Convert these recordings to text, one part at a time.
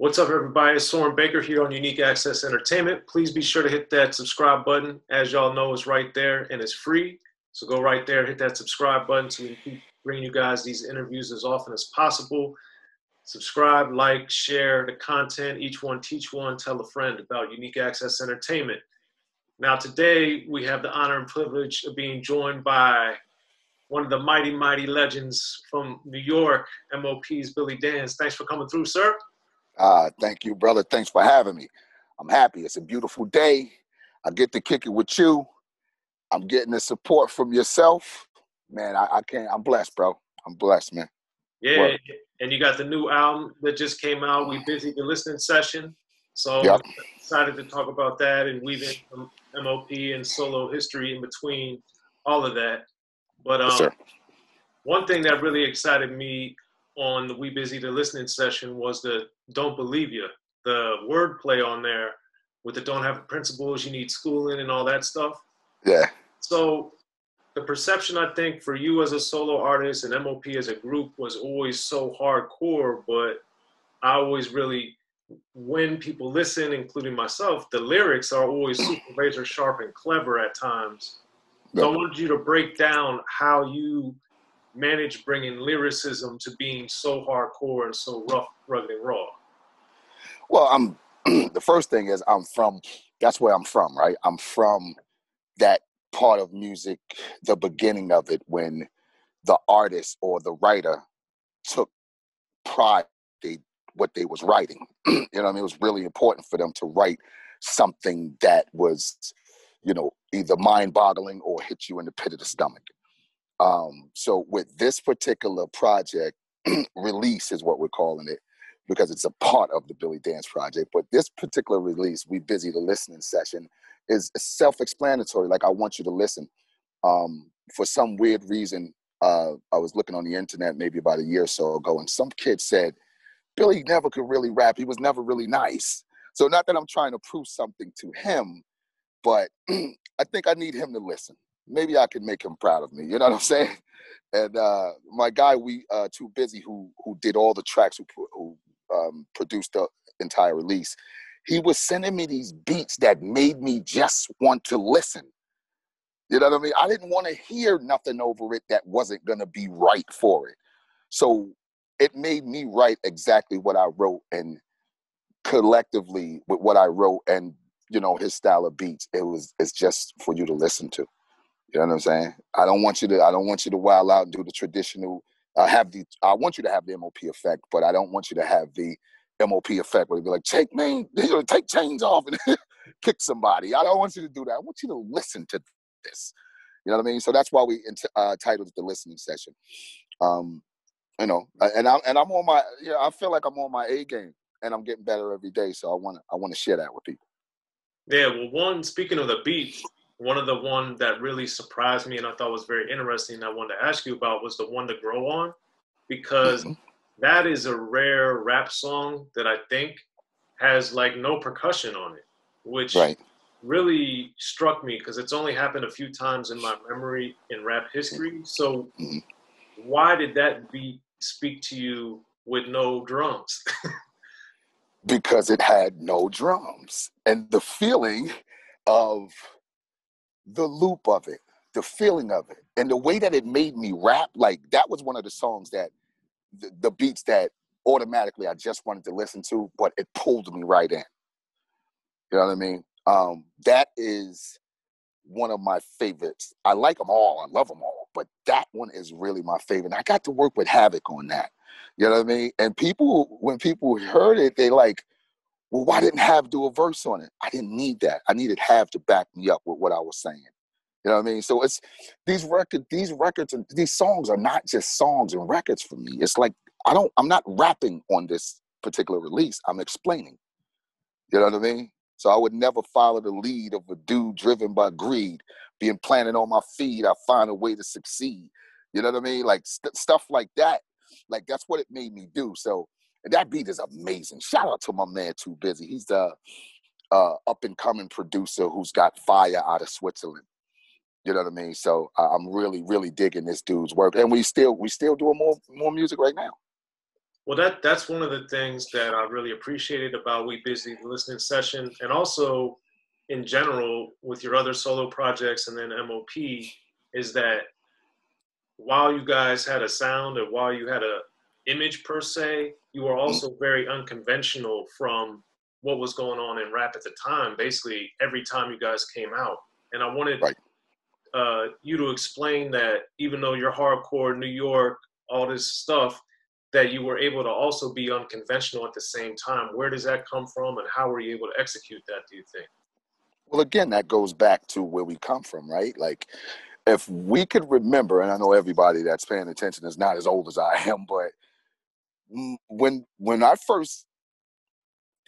What's up, everybody? It's Soren Baker here on Unique Access Entertainment. Please be sure to hit that subscribe button. As y'all know, it's right there and it's free. So go right there, hit that subscribe button so we can keep bringing you guys these interviews as often as possible. Subscribe, like, share the content. Each one teach one. Tell a friend about Unique Access Entertainment. Now, today we have the honor and privilege of being joined by one of the mighty, mighty legends from New York, M.O.P's Billy Danze. Thanks for coming through, sir. Thank you, brother. Thanks for having me. I'm happy. It's a beautiful day. I get to kick it with you. I'm getting the support from yourself. Man, I can't. I'm blessed, bro. I'm blessed, man. Yeah, Work. and you got the new album that just came out. We busy the listening session. So Yep. I'm excited to talk about that and weave in some M.O.P and solo history in between all of that. But Yes, sir. one thing that really excited me on the We Busy the Listening session was the Don't Believe You, the wordplay on there with the don't have principles, you need schooling and all that stuff. Yeah. So the perception, I think, for you as a solo artist and M.O.P as a group was always so hardcore, but I always really, when people listen, including myself, the lyrics are always super razor sharp and clever at times. So I wanted you to break down how you manage bringing lyricism to being so hardcore and so rough, rugged, and raw. Well, the first thing is that's where I'm from, right? I'm from that part of music, the beginning of it, when the artist or the writer took pride in what they was writing. You know what I mean? It was really important for them to write something that was, either mind-boggling or hit you in the pit of the stomach. So with this particular project, release is what we're calling it, because it's a part of the Billy Danze project. But this particular release, We Busy the Listening session, is self-explanatory. Like, I want you to listen. For some weird reason, I was looking on the internet maybe about a year or so ago, and some kid said, Billy never could really rap. He was never really nice. So not that I'm trying to prove something to him, but I think I need him to listen. Maybe I can make him proud of me. You know what I'm saying? And my guy, Too Busy, who did all the tracks, who produced the entire release, he was sending me these beats that made me just want to listen. You know what I mean? I didn't want to hear nothing over it that wasn't going to be right for it. So it made me write exactly what I wrote, and collectively with what I wrote and, his style of beats, it's just for you to listen to. You know what I'm saying? I don't want you to wild out and do the traditional, I want you to have the M.O.P effect, but I don't want you to have the M.O.P effect where you be like, take chains off and kick somebody. I don't want you to do that. I want you to listen to this. You know what I mean? So that's why we titled it the listening session. And I'm on my, I feel like I'm on my A game and I'm getting better every day. So I want to share that with people. Yeah, well, speaking of the beats, one of the one that really surprised me and I thought was very interesting and I wanted to ask you about was the one to grow on, because that is a rare rap song that I think has like no percussion on it, which really struck me because it's only happened a few times in my memory in rap history. So why did that beat speak to you with no drums? Because it had no drums, and the feeling of the loop of it, the feeling of it, and the way that it made me rap, like that was one of the songs that the beats that automatically I just wanted to listen to, but it pulled me right in. You know what I mean? That is one of my favorites. I like them all. I love them all, but that one is really my favorite. I got to work with Havoc on that. You know what I mean? And when people heard it, they like, well, why didn't Hav do a verse on it? I didn't need that. I needed Hav to back me up with what I was saying. You know what I mean? So it's these records and these songs are not just songs and records for me. It's like I'm not rapping on this particular release. I'm explaining. You know what I mean? So I would never follow the lead of a dude driven by greed, being planted on my feet. I find a way to succeed. You know what I mean? Like stuff like that. Like that's what it made me do. So that beat is amazing. Shout out to my man Too Busy. He's the up and coming producer who's got fire out of Switzerland. You know what I mean? So I'm really, really digging this dude's work, and we still doing more music right now. Well, that's one of the things that I really appreciated about We Busy the listening session, and also in general with your other solo projects and then M.O.P. is that while you guys had a sound and while you had a image per se, you were Mm, also very unconventional from what was going on in rap at the time. Basically, every time you guys came out, and I wanted right. you to explain that even though you're hardcore New York, all this stuff, that you were able to also be unconventional at the same time. Where does that come from, and how were you able to execute that? Do you think? Well, again, that goes back to where we come from, right? Like, if we could remember, and I know everybody that's paying attention is not as old as I am, but when I first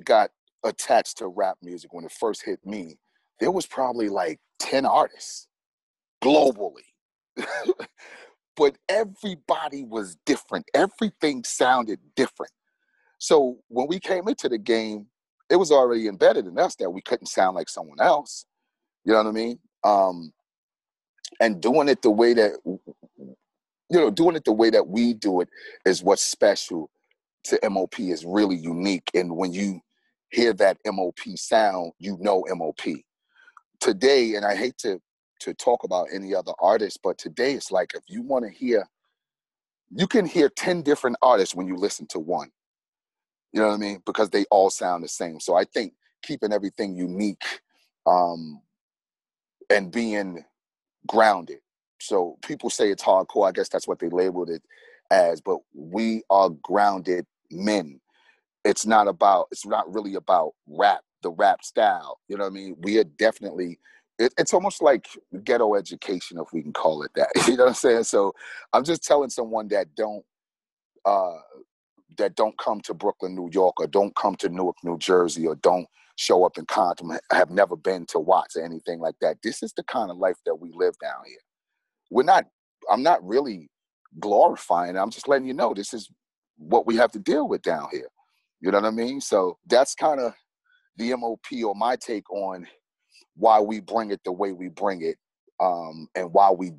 got attached to rap music, when it first hit me, there was probably like 10 artists globally. But everybody was different. Everything sounded different. So when we came into the game, it was already embedded in us that we couldn't sound like someone else. You know what I mean? And doing it the way that doing it the way that we do it is what's special to M.O.P. is really unique. And when you hear that M.O.P. sound, you know M.O.P. Today, and I hate to talk about any other artist, but today it's like if you want to hear, you can hear 10 different artists when you listen to one. You know what I mean? Because they all sound the same. So I think keeping everything unique um, and being grounded. So people say it's hardcore. I guess that's what they labeled it as. But we are grounded men. It's not really about rap, the rap style. You know what I mean? We are definitely, it's almost like ghetto education, if we can call it that. You know what I'm saying? So I'm just telling someone uh, that don't come to Brooklyn, New York, or don't come to Newark, New Jersey, or don't show up in Compton, have never been to Watts or anything like that. This is the kind of life that we live down here. We're not, I'm not really glorifying it. I'm just letting you know this is what we have to deal with down here. You know what I mean? So that's kind of the M.O.P. or my take on why we bring it the way we bring it, and why we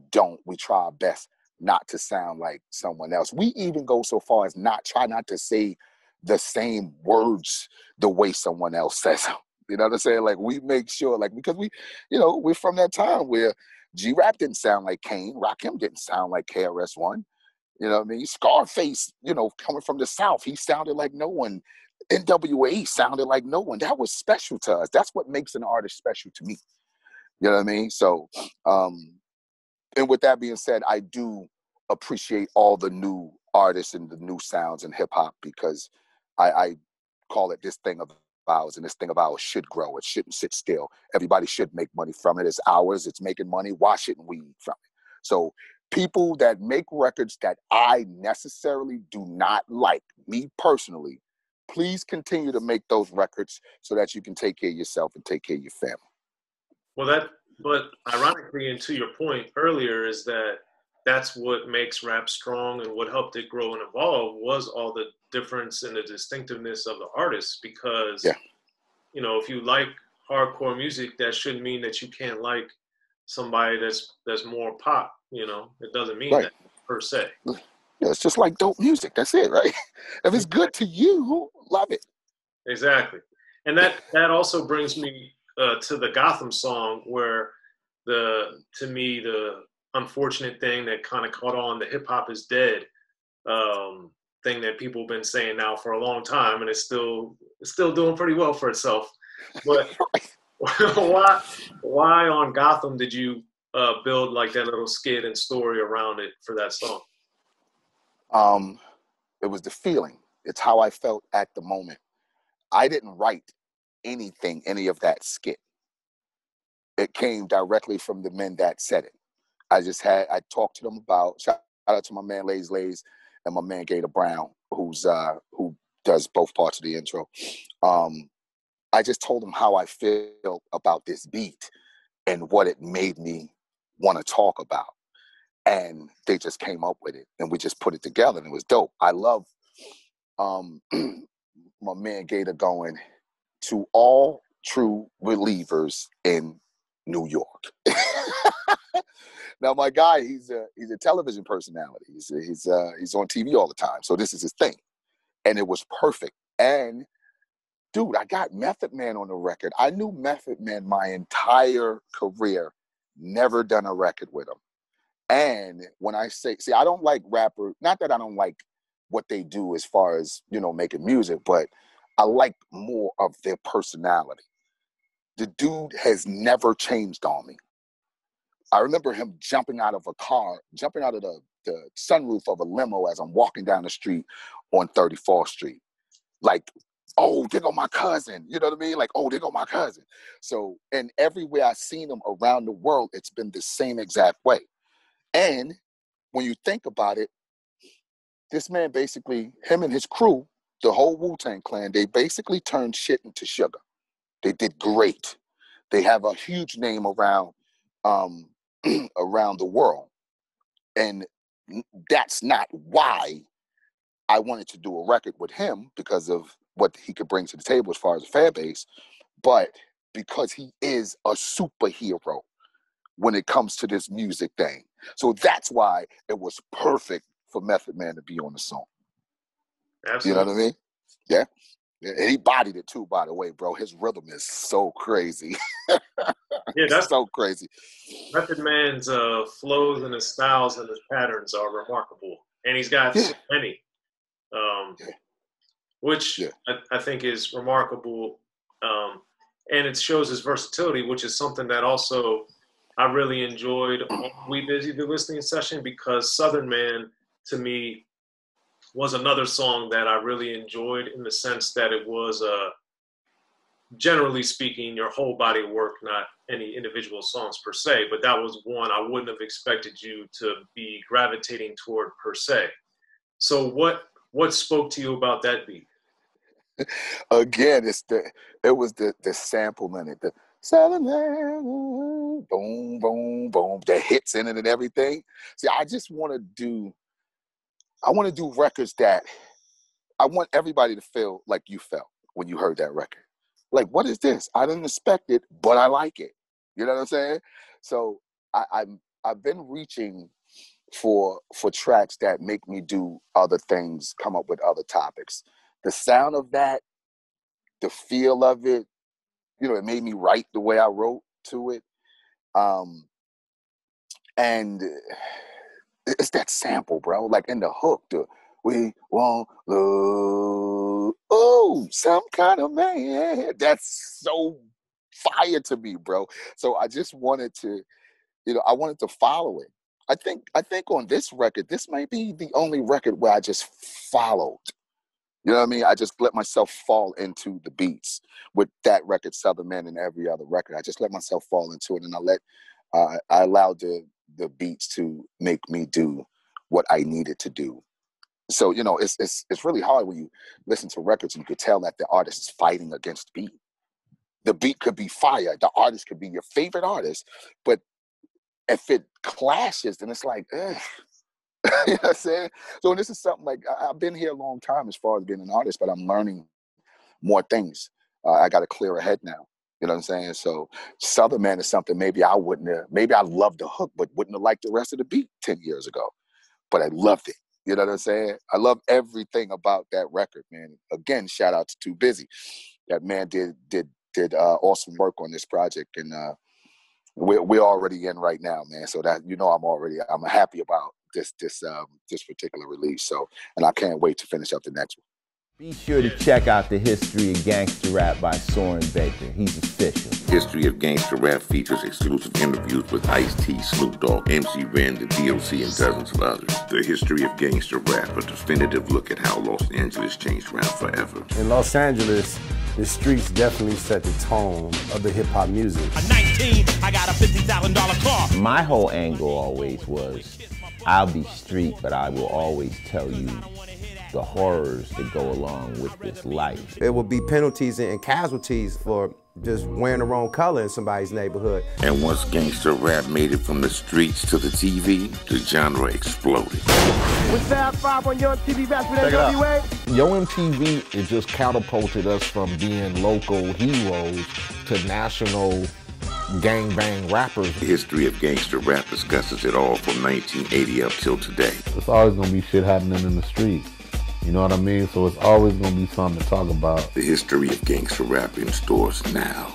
try our best not to sound like someone else. We even go so far as try not to say the same words the way someone else says them. You know what I'm saying? Like we make sure, like because we're from that time where G-Rap didn't sound like Kane, Rakim didn't sound like KRS-One. You know what I mean? Scarface, coming from the South, he sounded like no one. NWA sounded like no one. That was special to us. That's what makes an artist special to me. You know what I mean? So, and with that being said, I do appreciate all the new artists and the new sounds in hip hop because I call it this thing of ours, and this thing of ours should grow. It shouldn't sit still. Everybody should make money from it. It's ours. It's making money. Why shouldn't we eat from it? So people that make records that I necessarily do not like, me personally, please continue to make those records so that you can take care of yourself and take care of your family. Well, but ironically, and to your point earlier, is that that's what makes rap strong and what helped it grow and evolve was all the difference and the distinctiveness of the artists. Because, Yeah, if you like hardcore music, that shouldn't mean that you can't like somebody that's more pop. It doesn't mean right. that per se. Yeah, it's just like dope music. That's it, right? If it's good to you, love it. Exactly. And that also brings me to the Gotham song where to me the unfortunate thing that kind of caught on, the hip hop is dead thing that people have been saying now for a long time, and it's still doing pretty well for itself. But why on Gotham did you build like that little skit and story around it for that song? um, it was the feeling. It's how I felt at the moment. I didn't write any of that skit. It came directly from the men that said it. I talked to them about, shout out to my man Lays and my man Gator Brown, who does both parts of the intro. Um, I just told them how I feel about this beat and what it made me want to talk about. And they just came up with it and we just put it together and it was dope. I love um, my man Gator going to all true relievers in New York. Now, my guy, he's a television personality. He's on TV all the time, so this is his thing. and it was perfect. And dude, I got Method Man on the record. I knew Method Man my entire career, never done a record with him. And when I say, see, I don't like rappers, not that I don't like what they do as far as, you know, making music, but I like more of their personality. The dude has never changed on me. I remember him jumping out of a car, jumping out of the sunroof of a limo as I'm walking down the street on 34th Street. Like, oh, there go my cousin. You know what I mean? Like, oh, there go my cousin. So, and everywhere I've seen him around the world, it's been the same exact way. And when you think about it, this man basically, him and his crew, the whole Wu-Tang Clan, they basically turned shit into sugar. They did great. They have a huge name around around the world. And that's not why I wanted to do a record with him, because of what he could bring to the table as far as a fan base, but because he is a superhero when it comes to this music thing. So that's why it was perfect for Method Man to be on the song. Absolutely. You know what I mean? Yeah. And he bodied it too, by the way, bro. His rhythm is so crazy. Yeah, that's so crazy. Method Man's flows and his styles and his patterns are remarkable. And he's got so many, which I think is remarkable. And it shows his versatility, which is something that also I really enjoyed on We Busy the listening session, because Southern Man, to me, was another song that I really enjoyed, in the sense that it was, generally speaking, your whole body of work, not any individual songs per se, but that was one I wouldn't have expected you to be gravitating toward per se. So what spoke to you about that beat? Again, it was the sample in it, the Southern Man, boom, boom, boom, the hits in it and everything. See, I want to do records that I want everybody to feel like you felt when you heard that record. Like, what is this? I didn't expect it, but I like it. You know what I'm saying? So I've been reaching for tracks that make me do other things, come up with other topics. The sound of that, the feel of it, you know, it made me write the way I wrote to it. And it's that sample, bro. Like in the hook, we want love, oh, some kind of man. That's so fire to me, bro. So I just wanted to, I wanted to follow it. I think on this record, this might be the only record where I just followed. You know what I mean? I just let myself fall into the beats with that record, Southern Man, and every other record. I just let myself fall into it, and I allowed the beats to make me do what I needed to do. So, it's really hard when you listen to records and you could tell that the artist is fighting against the beat. The beat could be fire. The artist could be your favorite artist, but if it clashes, then it's like, ugh. You know what I'm saying? So this is something like, I've been here a long time as far as being an artist, but I'm learning more things. I got a clearer head now. You know what I'm saying? So Southern Man is something maybe I loved the hook, but wouldn't have liked the rest of the beat 10 years ago. But I loved it. You know what I'm saying? I love everything about that record, man. Again, shout out to Too Busy. That man did awesome work on this project, and we're already in right now, man. So that I'm happy about this particular release. So, and I can't wait to finish up the next one. Be sure to check out the History of Gangster Rap by Soren Baker. He's official. History of Gangster Rap features exclusive interviews with Ice-T, Snoop Dogg, MC Ren, the D.O.C, and dozens of others. The History of Gangster Rap, a definitive look at how Los Angeles changed rap forever. In Los Angeles, the streets definitely set the tone of the hip-hop music. At 19, I got a $50,000 car. My whole angle always was, I'll be street, but I will always tell you the horrors that go along with this life. There will be penalties and casualties for just wearing the wrong color in somebody's neighborhood. And once gangster rap made it from the streets to the TV, the genre exploded. With Fab 5 on Yo MTV Raps with NWA. Yo MTV, it just catapulted us from being local heroes to national gangbang rappers. The History of Gangster Rap discusses it all from 1980 up till today. There's always gonna be shit happening in the streets. You know what I mean? So it's always gonna be something to talk about. The history of gangster rap in stores now.